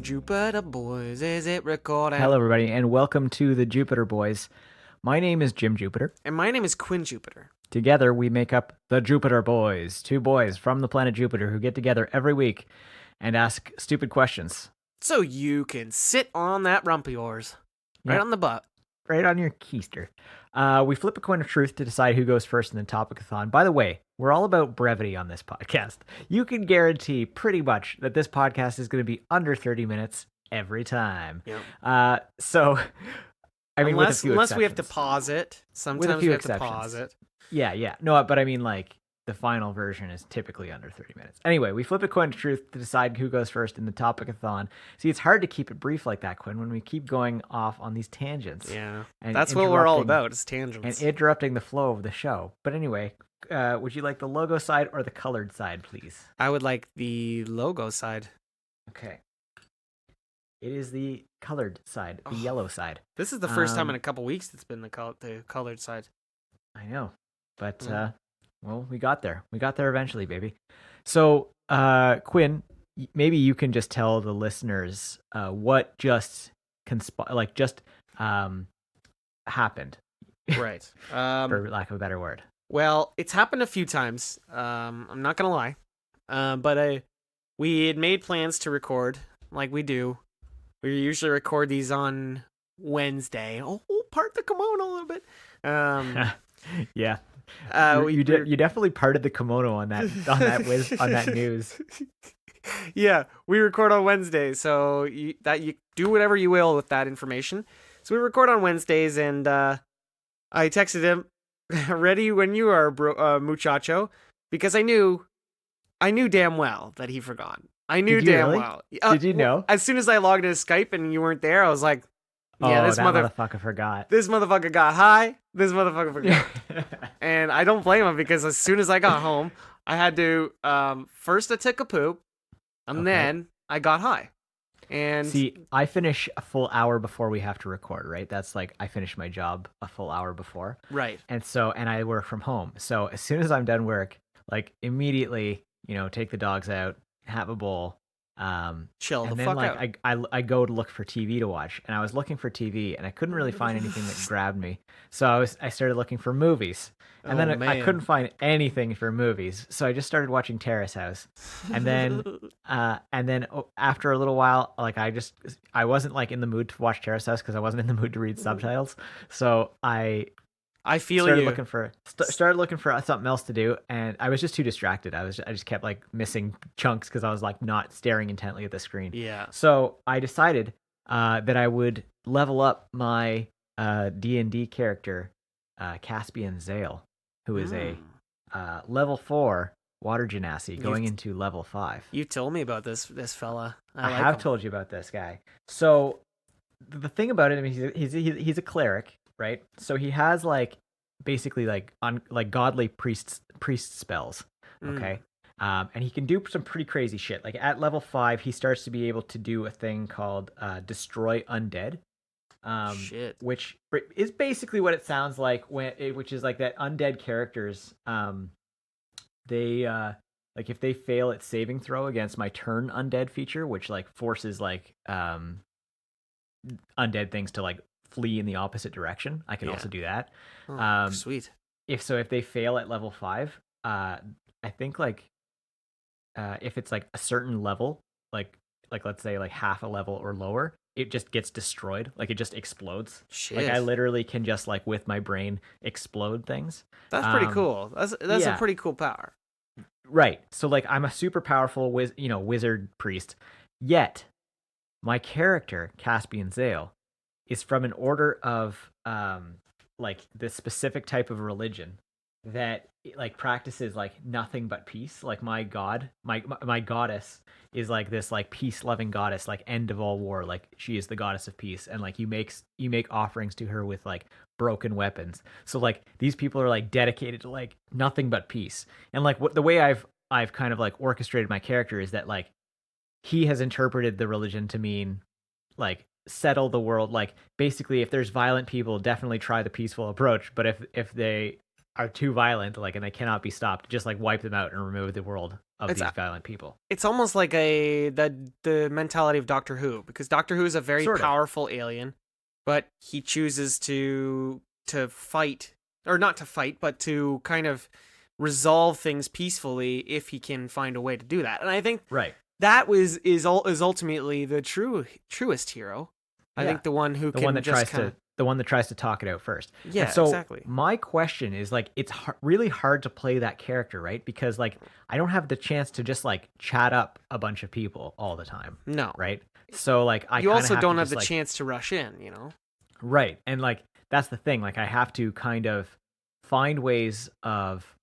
Jupiter Boys, is it recording? Hello, everybody, and welcome to the Jupiter Boys. My name is Jim Jupiter. And my name is Quinn Jupiter. Together, we make up the Jupiter Boys, two boys from the planet Jupiter who get together every week and ask stupid questions. So you can sit on that rump of yours, right on the butt. Right on your keister. We flip a coin of truth to decide who goes first in the topic-a-thon. By the way, we're all about brevity on this podcast. You can guarantee pretty much that this podcast is going to be under 30 minutes every time. Yep. Unless we have to pause it. Sometimes we have to pause it. Yeah. No, but I mean, like, the final version is typically under 30 minutes. Anyway, we flip a coin of truth to decide who goes first in the topic-a-thon. See, it's hard to keep it brief like that, Quinn, when we keep going off on these tangents. Yeah, that's what we're all about, is tangents. And interrupting the flow of the show. But anyway, would you like the logo side or the colored side, please? I would like the logo side. Okay. It is the colored side, the yellow side. This is the first time in a couple weeks it's been the colored side. I know, but... Well, we got there. We got there eventually, baby. So, Quinn, maybe you can just tell the listeners what just happened. Right. For lack of a better word. Well, it's happened a few times. I'm not gonna lie. But we had made plans to record, like we do. We usually record these on Wednesday. Oh, part the kimono a little bit. Yeah. You definitely parted the kimono on that news. Yeah, we record on Wednesdays, so you do whatever you will with that information. So we record on Wednesdays, and I texted him, "Ready when you are, muchacho," because I knew damn well that he forgot. I knew damn well. Did you know? As soon as I logged into Skype and you weren't there, I was like, "Yeah, this motherfucker forgot. This motherfucker got high. This motherfucker forgot." And I don't blame him, because as soon as I got home, I had to first I took a poop, and then I got high. And see, I finish a full hour before we have to record, right? That's like I finish my job a full hour before. Right. And I work from home. So as soon as I'm done work, like immediately, take the dogs out, have a bowl, chill and the then fuck out. I go to look for TV to watch, and I was looking for TV, and I couldn't really find anything that grabbed me. So I started looking for movies, and then I couldn't find anything for movies. So I just started watching Terrace House, and then after a little while, like I wasn't like in the mood to watch Terrace House because I wasn't in the mood to read subtitles. So I started looking for something else to do, and I was just too distracted. I just kept like missing chunks because I was like not staring intently at the screen. Yeah. So I decided that I would level up my D&D character, Caspian Zale, who is a level 4 water genasi going into level 5. You told me about this fella. I have told you about this guy. So the thing about it, I mean, he's a cleric. Right, so he has like basically like godly priest spells, okay, and he can do some pretty crazy shit. Like at level 5, he starts to be able to do a thing called destroy undead, which is basically what it sounds like which is like that undead characters, they like if they fail at saving throw against my turn undead feature, which like forces like undead things to like flee in the opposite direction. I can also do that. Sweet. If they fail at level 5, I think like if it's like a certain level, like let's say like half a level or lower, it just gets destroyed. Like it just explodes. Shit. Like I literally can just like with my brain explode things. That's pretty cool. That's a pretty cool power. Right. So like I'm a super powerful wizard priest. Yet my character Caspian Zale is from an order of like this specific type of religion that like practices like nothing but peace. Like my god, my goddess is like this like peace loving goddess, like end of all war. Like she is the goddess of peace, and like you make offerings to her with like broken weapons. So like these people are like dedicated to like nothing but peace. And like the way I've kind of like orchestrated my character is that like he has interpreted the religion to mean like settle the world. Like basically if there's violent people, definitely try the peaceful approach, but if they are too violent, like, and they cannot be stopped. Just like wipe them out and remove the world of It's these violent people. it's almost like the mentality of Doctor Who, because Doctor Who is a very Sort of. powerful alien, but he chooses to fight, or not to fight, but to kind of resolve things peacefully if he can find a way to do that. And I think Right. that is ultimately the truest hero. I Yeah. think the one who The can one that just tries to the one that tries to talk it out first. Yeah, And so exactly. my question is like, it's really hard to play that character, right? Because like I don't have the chance to just like chat up a bunch of people all the time, No. right? So like I You kinda also have don't to have just, the like, chance to rush in, you know? right, and like that's the thing. Like I have to kind of find ways of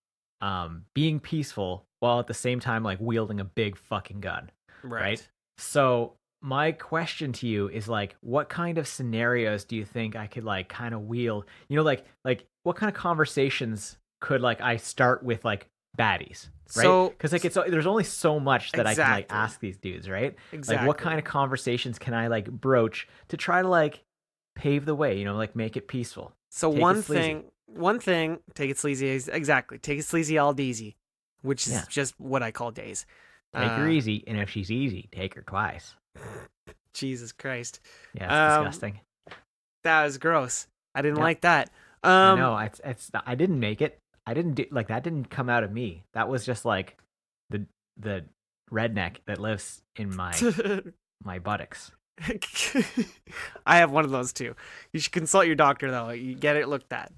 being peaceful while at the same time like wielding a big fucking gun, right? So my question to you is like, what kind of scenarios do you think I could like kind of wield? You know, like what kind of conversations could like I start with like baddies, right? So Because like there's only so much that I can like Exactly. ask these dudes, right? Exactly. Like what kind of conversations can I like broach to try to like pave the way? You know, like make it peaceful. So Take it one sleazy. thing, take it sleazy, exactly. Take it sleazy all deezy, which is Yeah. just what I call days. Take her easy, and if she's easy, take her twice. Jesus Christ. Yeah, it's disgusting. That was gross. I didn't Yep. like that. I know. I didn't make it. I didn't do like that. Didn't come out of me. That was just like the redneck that lives in my buttocks. I have one of those too. You should consult your doctor though. You get it looked at.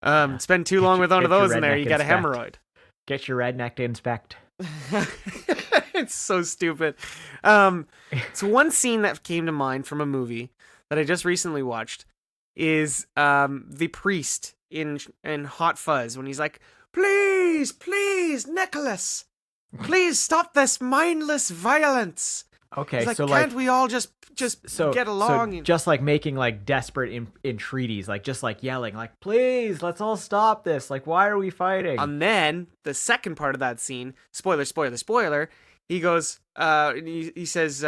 Yeah. Spend too long with one of Get your those in there, redneck you get a inspect. hemorrhoid. Get your redneck to inspect. It's so stupid. So one scene that came to mind from a movie that I just recently watched is the priest in Hot Fuzz when he's like, please, Nicholas, please stop this mindless violence. Okay, He's like, so can't like we all just get along? So just like making like desperate entreaties, like just like yelling, like please, let's all stop this. Like, why are we fighting? And then the second part of that scene, spoiler, he goes, he says,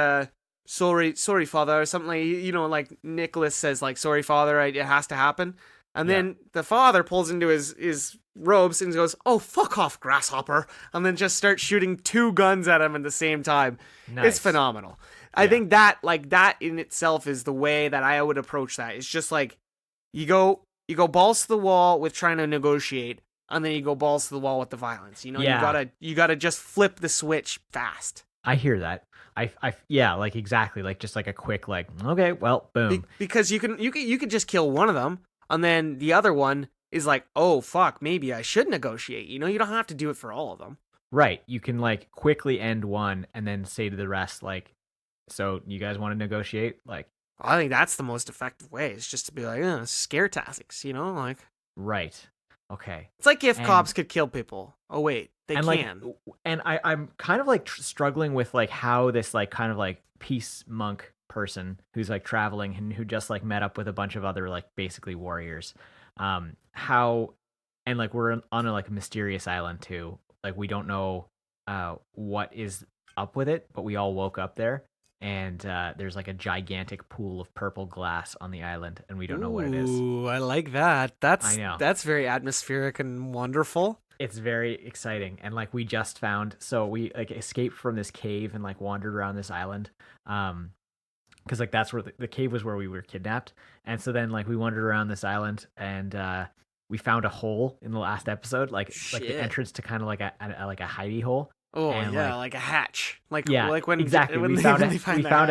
sorry, father, or something like, you know, like Nicholas says, like, sorry, father, it has to happen. And then the father pulls into his robes and goes, oh, fuck off, grasshopper. And then just starts shooting 2 guns at him at the same time. Nice. It's phenomenal. I think that, like, that in itself is the way that I would approach that. It's just like, you go balls to the wall with trying to negotiate, and then you go balls to the wall with the violence. You know, you gotta just flip the switch fast. I hear that. Yeah, like exactly, like just like a quick, like, okay, well, boom. Because you could just kill one of them, and then the other one is like, oh fuck, maybe I should negotiate. You know, you don't have to do it for all of them. Right. You can like quickly end one and then say to the rest, like, so you guys want to negotiate? Like, I think that's the most effective way. Is just to be like, scare tactics. You know, like, right. Okay. it's like if cops could kill people. Oh wait, they can. Like, and I'm kind of like struggling with like how this like kind of like peace monk person who's like traveling and who just like met up with a bunch of other like basically warriors, how, and like we're on a like mysterious island too. Like we don't know what is up with it, but we all woke up there. And there's like a gigantic pool of purple glass on the island, and we don't know what it is. Ooh, I like that. I know. That's very atmospheric and wonderful. It's very exciting, and like we just found, so we like escaped from this cave and like wandered around this island, because like that's where the cave was where we were kidnapped, and so then like we wandered around this island and we found a hole in the last episode, like the entrance to kind of like a hidey hole. Oh, and yeah, like a hatch. Like when exactly. When we found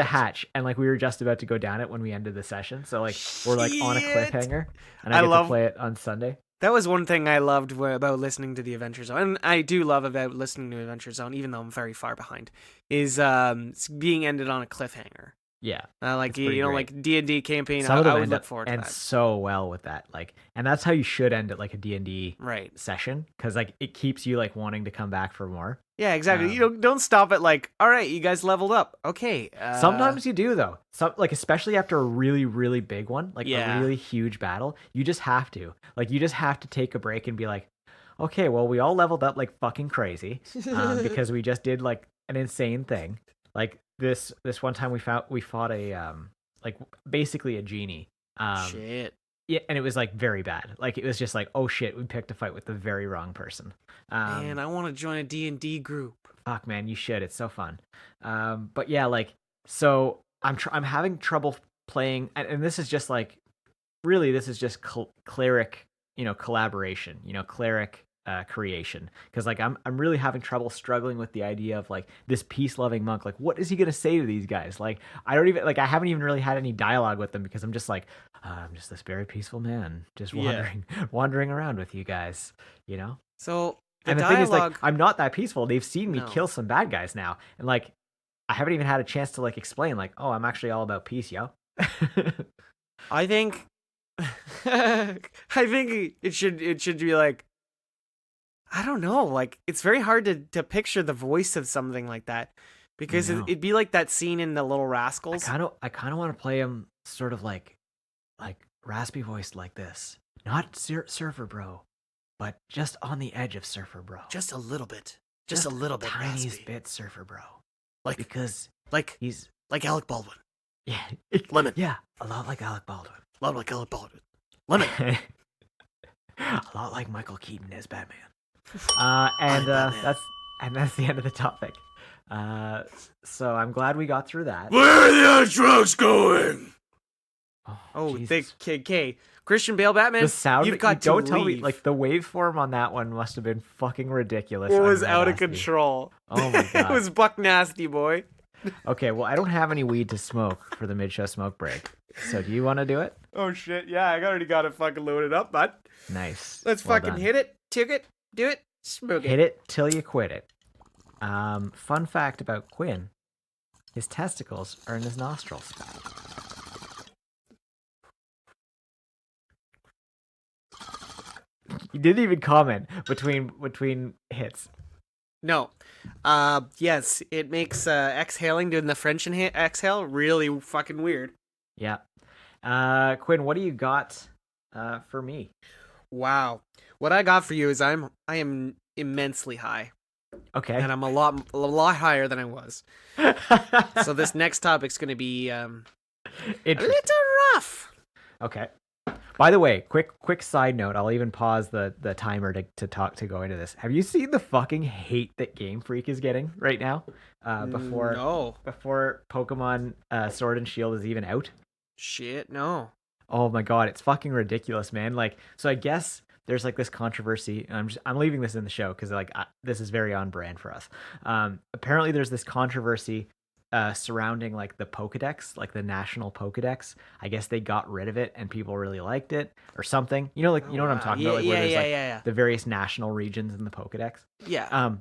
a hatch, and like we were just about to go down it when we ended the session. So like we're like on a cliffhanger, and I get to play it on Sunday. That was one thing I loved about listening to the Adventure Zone, and I do love about listening to Adventure Zone, even though I'm very far behind, is being ended on a cliffhanger. Yeah, like you know, great. like D&D campaign. Some of them I would look forward to that. And so well with that, like, and that's how you should end it, like a D&D session, because like it keeps you like wanting to come back for more. Yeah, exactly. You don't stop at like, all right, you guys leveled up. Okay. Sometimes you do though. Like especially after a really really big one, like a really huge battle, you just have to take a break and be like, okay, well we all leveled up like fucking crazy because we just did like an insane thing. Like this one time we fought a like basically a genie. Shit. Yeah, and it was like very bad. Like it was just like, oh shit, we picked a fight with the very wrong person. Man, I want to join a D&D group. Fuck, man, you should. It's so fun. But yeah, like so I'm having trouble playing, and this is just like really this is just cleric, collaboration, cleric creation, because like I'm really having trouble struggling with the idea of like this peace loving monk. Like, what is he gonna say to these guys? Like, I don't even like I haven't even really had any dialogue with them because I'm just like I'm just this very peaceful man just wandering around with you guys, So and the dialogue... thing is, like, I'm not that peaceful. They've seen me No. kill some bad guys now, and like I haven't even had a chance to like explain like, oh, I'm actually all about peace, yo. I think I think it should be like, I don't know, like it's very hard to picture the voice of something like that, because it'd be like that scene in The Little Rascals. I kind of want to play him sort of like raspy voiced like this, not surfer bro, but just on the edge of surfer bro, Just a little bit, just a little bit, tiniest raspy. bit surfer bro, Like because he's like Alec Baldwin. Yeah, Lemon. Yeah, a lot like Alec Baldwin. A lot like Alec Baldwin. Lemon. A lot like Michael Keaton as Batman. That's the end of the topic. So I'm glad we got through that. Where are the trucks going? Oh, the K. Christian Bale Batman. The sound. You've got don't to tell me. leave. Like the waveform on that one must have been fucking ridiculous. It was out of control. Oh my god. It was buck nasty, boy. Okay, well, I don't have any weed to smoke for the mid-show smoke break. So do you want to do it? Oh shit! Yeah, I already got it fucking loaded up, bud. Nice. Let's fucking hit it, tick it, do it, smoke it. Hit it till you quit it. Fun fact about Quinn: his testicles are in his nostrils. You didn't even comment between hits. No. Yes, it makes exhaling, doing the French exhale, really fucking weird. Yeah. Quinn, what do you got for me? Wow. What I got for you is I am immensely high. Okay. And I'm a lot higher than I was. So this next topic's going to be a little rough. Okay. By the way, quick side note, I'll even pause the timer to go into this. Have you seen the fucking hate that Game Freak is getting right now? Before Pokemon Sword and Shield is even out? Shit, no. Oh my god, it's fucking ridiculous, man. Like, so I guess there's like this controversy, and I'm leaving this in the show because like this is very on brand for us. Apparently there's this controversy surrounding like the Pokedex, like the national Pokedex. I guess they got rid of it and people really liked it or something. You know what I'm talking about? Like where there's the various national regions in the Pokedex. Yeah.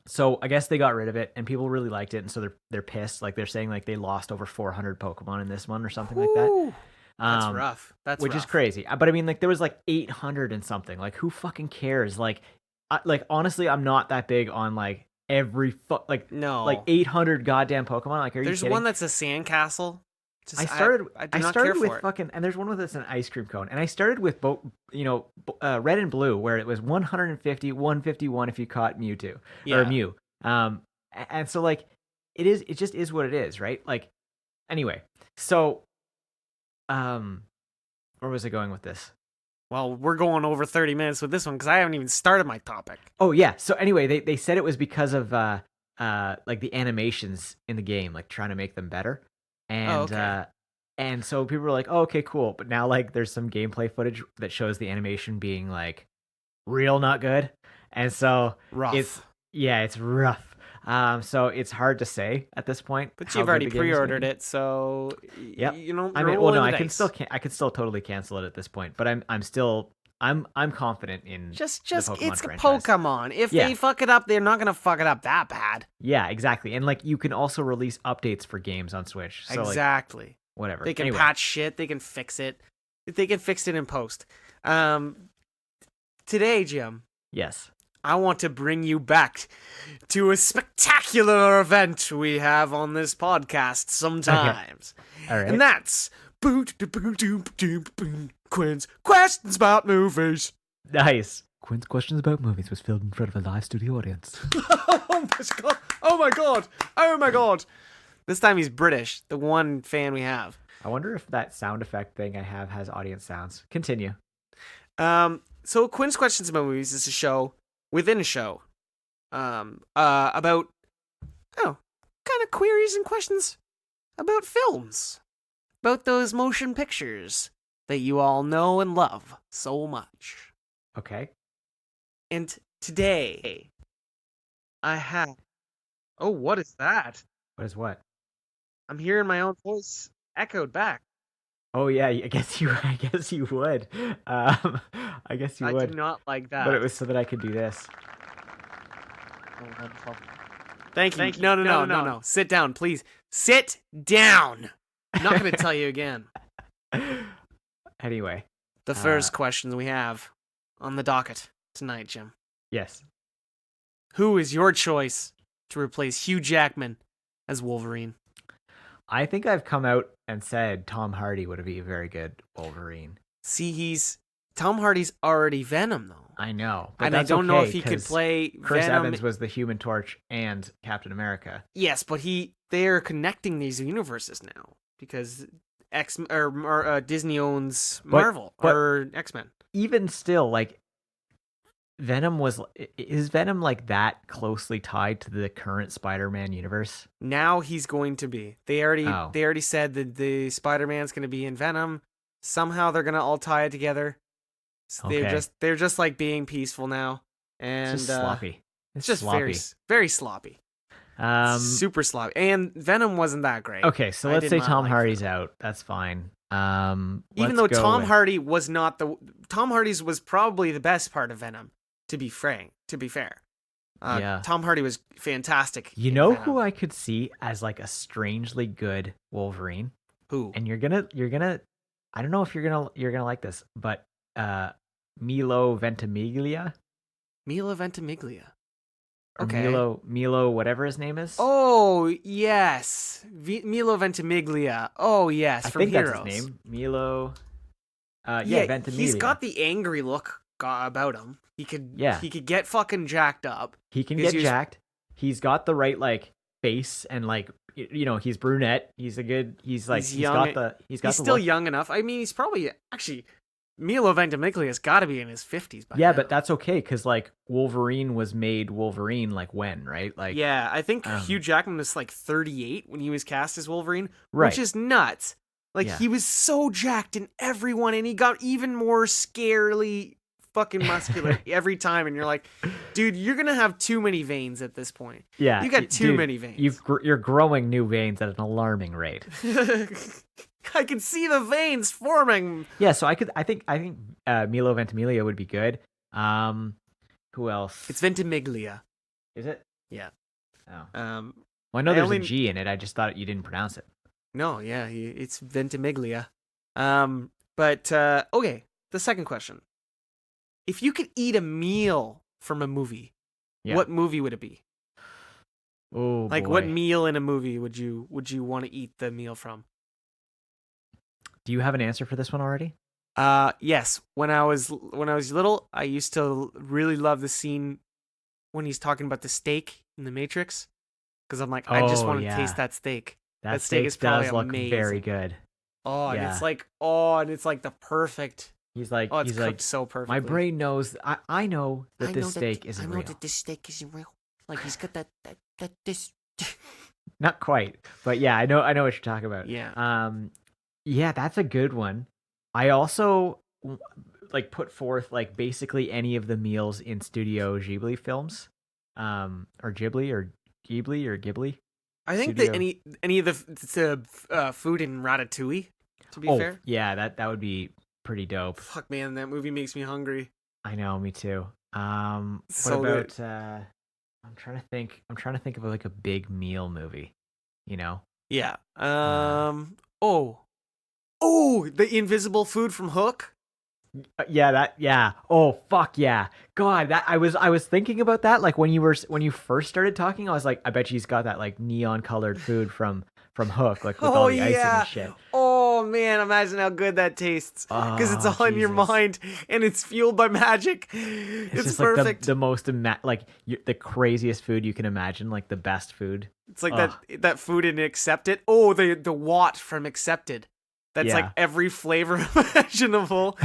So I guess they got rid of it and people really liked it, and so they're pissed. Like they're saying like they lost over 400 Pokemon in this one or something like that. That's rough. Which is crazy. But I mean, like there was like 800 and something. Like who fucking cares? Like honestly, I'm not that big on like every no, like 800 goddamn Pokemon. Like, are you There's kidding? one that's a sandcastle. I started with it. fucking, and there's one with an ice cream cone, and I started with red and blue, where it was 150, 151 if you caught Mewtwo or Mew. And so like it just is what it is, right? Like, anyway, so where was I going with this? Well, we're going over 30 minutes with this one because I haven't even started my topic. Oh yeah. So anyway, they said it was because of like the animations in the game, like trying to make them better. And and so people were like, oh, okay, cool. But now like there's some gameplay footage that shows the animation being like real not good. And so rough. It's rough. So it's hard to say at this point. But you've already pre-ordered it, so yep. I mean, I can still totally cancel it at this point. But I'm confident in just the Pokemon it's franchise. Pokemon. If they fuck it up, they're not gonna fuck it up that bad. Yeah, exactly. And like you can also release updates for games on Switch. So, exactly. Like, whatever. They can patch shit. They can fix it. They can fix it in post. Today, Jim. Yes. I want to bring you back to a spectacular event we have on this podcast sometimes. Okay. All right. And that's Quinn's Questions About Movies. Nice. Quinn's Questions About Movies was filmed in front of a live studio audience. Oh my god. This time he's British, the one fan we have. I wonder if that sound effect thing I have has audience sounds. Continue. So Quinn's Questions About Movies is a show within a show. About kind of queries and questions about films. About those motion pictures that you all know and love so much. Okay. And today, I have. Oh, what is that? What is what? I'm hearing my own voice echoed back. Oh yeah, I guess you. I guess you would. I guess you I would. do not like that. But it was so that I could do this. Thank you. No. Sit down, please. Sit down. I'm not going to tell you again. Anyway. The first question we have on the docket tonight, Jim. Yes. Who is your choice to replace Hugh Jackman as Wolverine? I think I've come out and said Tom Hardy would be a very good Wolverine. See, Tom Hardy's already Venom, though. I know. And I don't know if he could play Chris Venom. Evans was the Human Torch and Captain America. Yes, but they're connecting these universes now because Disney owns Marvel or X-Men. Even still, like, is Venom like that closely tied to the current Spider-Man universe? Now he's going to be. They already said that the Spider-Man's going to be in Venom. Somehow they're going to all tie it together. So Okay. they're just like being peaceful now, and It's just sloppy. It's just sloppy. very sloppy. Super sloppy. And Venom wasn't that great. Okay, so let's say Tom Hardy's out. That's fine. Even though Tom Hardy was not Tom Hardy's was probably the best part of Venom. To be fair, yeah. Tom Hardy was fantastic. You know who I could see as like a strangely good Wolverine? Who? And you're gonna. I don't know if you're gonna like this, but Milo Ventimiglia. Milo Ventimiglia. Or Okay. Milo, whatever his name is. Oh yes, Milo Ventimiglia. Oh yes, I from think Heroes. That's his name. Milo. Ventimiglia. He's got the angry look about him. He could get fucking jacked up. He can get jacked. He's got the right like face and like he's brunette. He's young. He's still look. young enough. I mean, he's probably actually Milo Ventimiglia's got to be in his 50s by Yeah, now. but that's okay because like Wolverine was made Wolverine like when, right? Like yeah, I think Hugh Jackman was like 38 when he was cast as Wolverine, right. which is nuts. Like he was so jacked in everyone, and he got even more scarily fucking muscular every time, and you're like, dude, you're gonna have too many veins at this point. Yeah, you got too many veins. You're growing new veins at an alarming rate. I can see the veins forming. Yeah, so I think Milo Ventimiglia would be good. Who else? It's Ventimiglia. Is it? Yeah. Oh. Well, I know there's a G in it. I just thought you didn't pronounce it. No, yeah, it's Ventimiglia. But okay, the second question. If you could eat a meal from a movie, what movie would it be? Oh, like boy. what meal in a movie would you want to eat the meal from? Do you have an answer for this one already? Yes. When I was little, I used to really love the scene when he's talking about the steak in the Matrix, because I'm like, I just want to taste that steak. That steak is probably does look amazing. very good. Oh, yeah. and it's like the perfect. He's like, it's cooked so perfectly. My brain knows. I know that this steak isn't real. I know that this steak isn't real. Like he's got that this. Not quite, but yeah, I know what you're talking about. Yeah. Yeah, that's a good one. I also like put forth like basically any of the meals in Studio Ghibli films, or Ghibli or Ghibli. I think that any of the food in Ratatouille. To be fair. Yeah, that would be pretty dope. Fuck man, that movie makes me hungry. I know, me too. So what about I'm trying to think of like a big meal movie, Yeah. The invisible food from Hook. Yeah. Oh, fuck yeah. God, that I was thinking about that like when you first started talking, I was like, I bet she's got that like neon colored food from Hook, like with all the icing and shit. Oh man, imagine how good that tastes. Because it's all in your mind and it's fueled by magic. It's just perfect. Like the most the craziest food you can imagine, like the best food. It's like that food in Accepted. Oh, the Watt from Accepted. That's Yeah. like every flavor imaginable.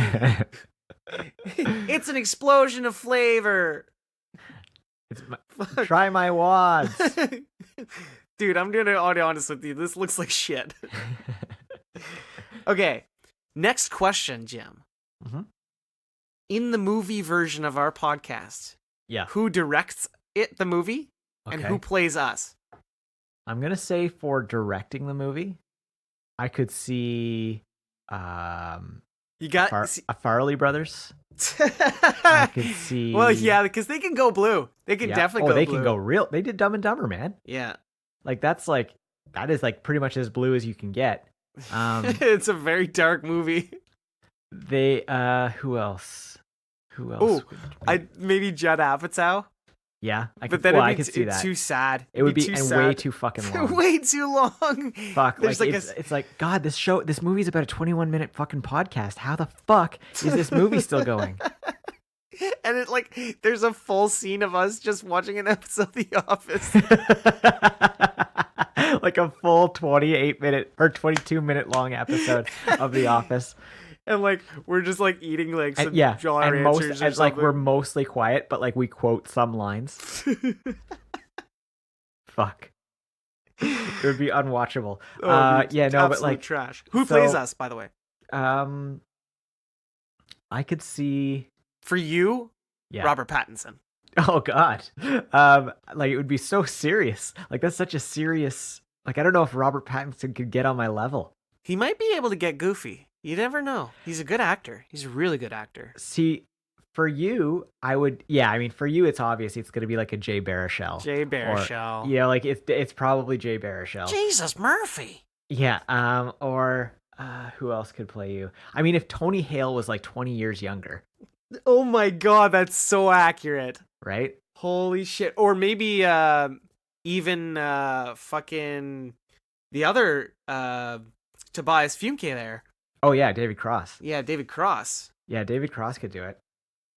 It's an explosion of flavor. Try my wads. Dude, I'm gonna be honest with you. This looks like shit. Okay, next question, Jim. Mhm. In the movie version of our podcast, Yeah. who directs the movie, and Okay. who plays us? I'm gonna say for directing the movie, I could see You got Farrelly brothers. I could see. Well, yeah, because they can go blue. They can definitely go they blue. can go real. They did Dumb and Dumber, man. Yeah. Like that is like pretty much as blue as you can get. It's a very dark movie. They who else? Ooh, maybe Judd Apatow. Yeah, I could see that. Too sad. It would be too and sad. way too fucking long. Way too long. Fuck, There's like it's like God. This movie's about a 21-minute fucking podcast. How the fuck is this movie still going? And it like there's a full scene of us just watching an episode of The Office. Like a full 28-minute or 22-minute long episode of The Office. And like we're just like eating like some Jolly Ranchers or something. like we're mostly quiet, but like we quote some lines. Fuck. It would be unwatchable. But like trash. Who plays us, by the way? I could see for you, yeah. Robert Pattinson. Oh God. Like it would be so serious. Like that's such a serious. Like I don't know if Robert Pattinson could get on my level. He might be able to get goofy. You never know. He's a good actor. He's a really good actor. See, for you, I would. Yeah, I mean, for you, it's obvious it's going to be like a Jay Baruchel. Jay Baruchel. Yeah, like it's probably Jay Baruchel. Jesus Murphy. Yeah. Or who else could play you? I mean, if Tony Hale was like 20 years younger. Oh my God, that's so accurate. Right? Holy shit. Or maybe even fucking the other Tobias Funke there. Oh yeah, David Cross. Yeah, David Cross. Yeah, David Cross could do it.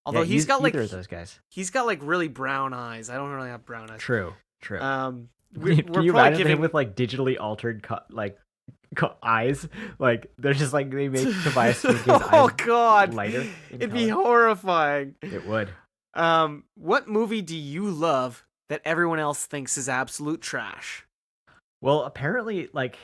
Although he's got like either of those guys. He's got like really brown eyes. I don't really have brown eyes. True. Can you imagine him with like digitally altered eyes? Like they're just like they make Tobias Funke's eyes God, lighter. It'd be horrifying. It would. What movie do you love that everyone else thinks is absolute trash? Well, apparently, like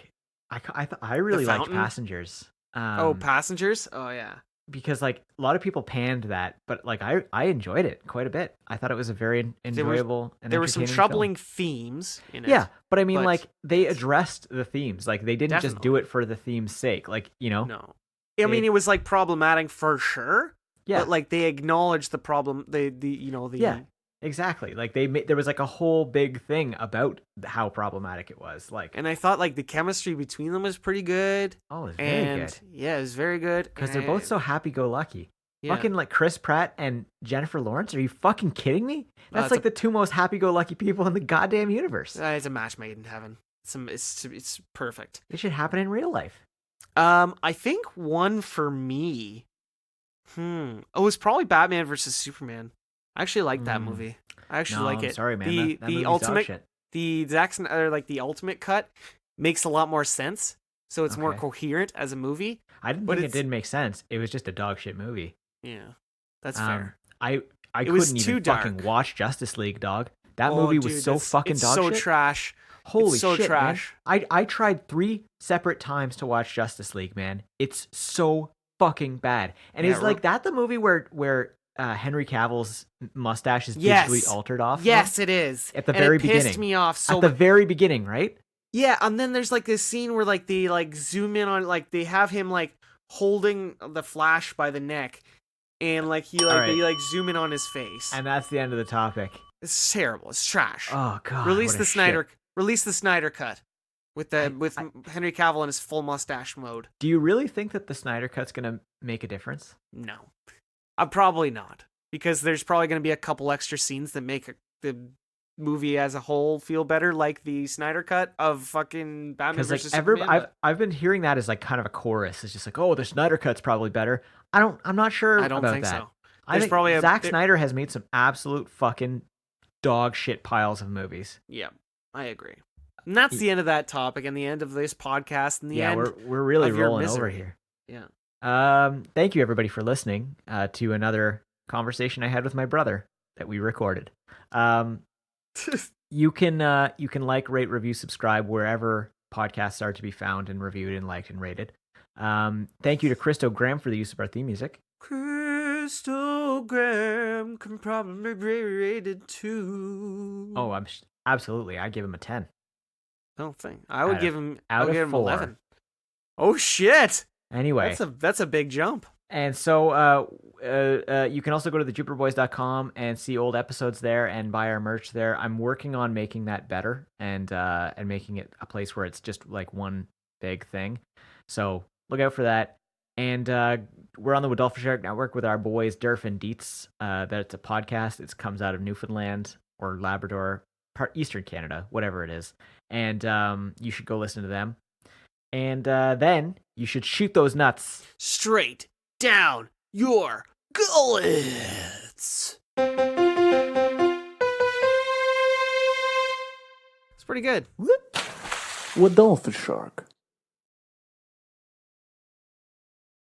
I really liked Passengers. Passengers? Oh yeah. Because like a lot of people panned that, but like I enjoyed it quite a bit. I thought it was a very enjoyable and there were some troubling themes in it. Yeah, but I mean like they addressed the themes. Like they didn't just do it for the theme's sake. Like, you know. No. I mean it was like problematic for sure. Yeah. But like they acknowledged the problem Yeah. Exactly. Like there was like a whole big thing about how problematic it was. Like, and I thought like the chemistry between them was pretty good. Oh, it was very good. Yeah, it was very good because they're both so happy-go-lucky. Yeah. Fucking like Chris Pratt and Jennifer Lawrence. Are you fucking kidding me? That's like the two most happy-go-lucky people in the goddamn universe. It's a match made in heaven. It's perfect. It should happen in real life. I think one for me. Oh, it's probably Batman versus Superman. I actually like that movie. I actually like it. Sorry, man. The ultimate, the Zack Snyder, like the ultimate cut, makes a lot more sense. So it's more coherent as a movie. I didn't think it did make sense. It was just a dog shit movie. Yeah, that's fair. I couldn't even fucking watch Justice League, dog. That movie was so fucking dog shit. It's so trash. Holy so shit, trash. Man. I tried 3 separate times to watch Justice League, man. It's so fucking bad. And is like that the movie where Henry Cavill's mustache is digitally altered off? Yes, it is. At the very beginning. It pissed me off so much. At the very beginning, right? Yeah, and then there's like this scene where like they like zoom in on like they have him like holding the Flash by the neck, and like they like zoom in on his face. And that's the end of the topic. It's terrible. It's trash. Oh God. Release the Snyder cut with Henry Cavill in his full mustache mode. Do you really think that the Snyder cut's gonna make a difference? No. Probably not, because there's probably going to be a couple extra scenes that make the movie as a whole feel better, like the Snyder cut of fucking Batman versus Superman. I've been hearing that as like kind of a chorus. It's just like, oh, the Snyder cut's probably better. I'm not sure. I don't think that. so. I think probably Zack Snyder has made some absolute fucking dog shit piles of movies. Yeah, I agree. And that's the end of that topic and the end of this podcast and the yeah, end. we're really of your rolling over misery. here. Yeah. Thank you everybody for listening to another conversation I had with my brother that we recorded. You can like, rate, review, subscribe wherever podcasts are to be found and reviewed and liked and rated. Thank you to Christo Graham for the use of our theme music. Christo Graham can probably be rated 2. Oh, absolutely. I give him a 10. I don't think I would give him. Out of 4. 11. Oh shit! Anyway, that's a big jump. And so you can also go to thejupiterboys.com and see old episodes there and buy our merch there. I'm working on making that better and making it a place where it's just like one big thing. So look out for that. And we're on the Wadolphin Shark Network with our boys Durf and Dietz. That's a podcast. It comes out of Newfoundland or Labrador, Eastern Canada, whatever it is. And you should go listen to them. And then you should shoot those nuts straight down your gullets. It's pretty good. Wadolphin Shark.